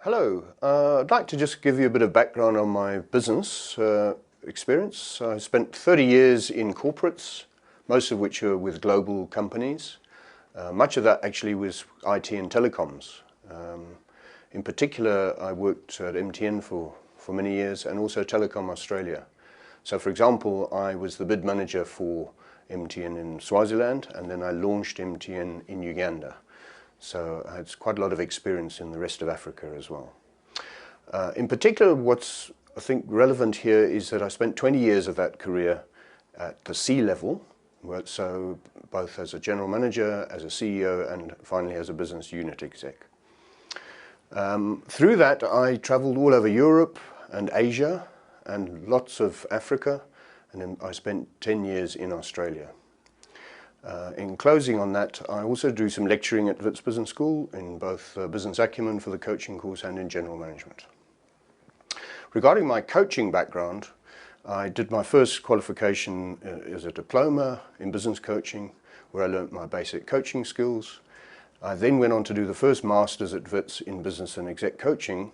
Hello, I'd like to just give you a bit of background on my business experience. I spent 30 years in corporates, most of which are with global companies. Much of that actually was IT and telecoms. In particular, I worked at MTN for many years and also Telecom Australia. So for example, I was the bid manager for MTN in Swaziland, and then I launched MTN in Uganda. So I had quite a lot of experience in the rest of Africa as well. In particular, what's I think relevant here is that I spent 20 years of that career at the C level, so both as a general manager, as a CEO, and finally as a business unit exec. Through that, I traveled all over Europe and Asia and lots of Africa, and then I spent 10 years in Australia. In closing on that, I also do some lecturing at Wits Business School in both business acumen for the coaching course and in general management. Regarding my coaching background, I did my first qualification as a diploma in business coaching, where I learnt my basic coaching skills. I then went on to do the first masters at Wits in business and exec coaching,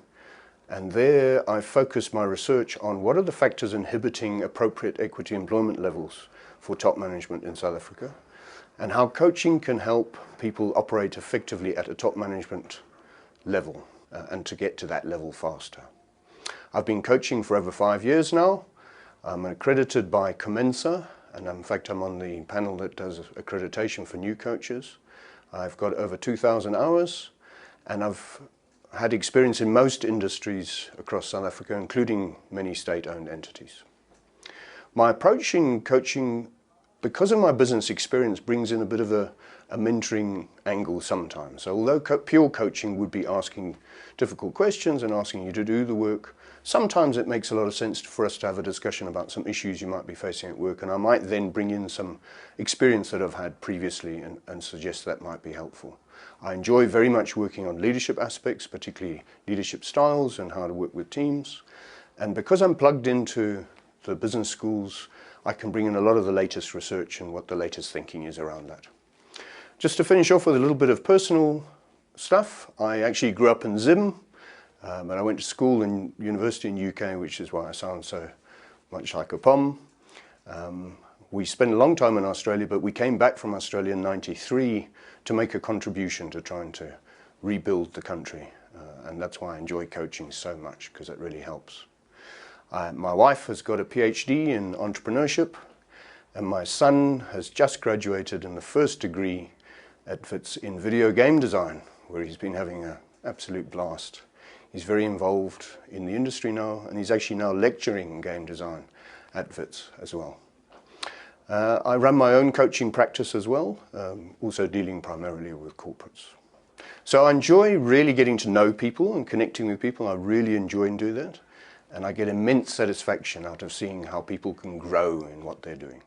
and there I focused my research on what are the factors inhibiting appropriate equity employment levels for top management in South Africa, and how coaching can help people operate effectively at a top management level and to get to that level faster. I've been coaching for over 5 years now. I'm accredited by Commensa, and in fact I'm on the panel that does accreditation for new coaches. I've got over 2,000 hours, and I've had experience in most industries across South Africa, including many state-owned entities. My approach in coaching, because of my business experience, brings in a bit of a mentoring angle sometimes. So although pure coaching would be asking difficult questions and asking you to do the work, sometimes it makes a lot of sense for us to have a discussion about some issues you might be facing at work, and I might then bring in some experience that I've had previously and suggest that might be helpful. I enjoy very much working on leadership aspects, particularly leadership styles and how to work with teams. And because I'm plugged into the business schools, I can bring in a lot of the latest research and what the latest thinking is around that. Just to finish off with a little bit of personal stuff, I actually grew up in Zim, and I went to school and university in UK, which is why I sound so much like a POM. We spent a long time in Australia, but we came back from Australia in '93 to make a contribution to trying to rebuild the country. And that's why I enjoy coaching so much, because it really helps. My wife has got a PhD in entrepreneurship, and my son has just graduated in the first degree at Wits in video game design, where he's been having an absolute blast. He's very involved in the industry now, and he's actually now lecturing in game design at Wits as well. I run my own coaching practice as well, also dealing primarily with corporates. So I enjoy really getting to know people and connecting with people. I really enjoy doing that, and I get immense satisfaction out of seeing how people can grow in what they're doing.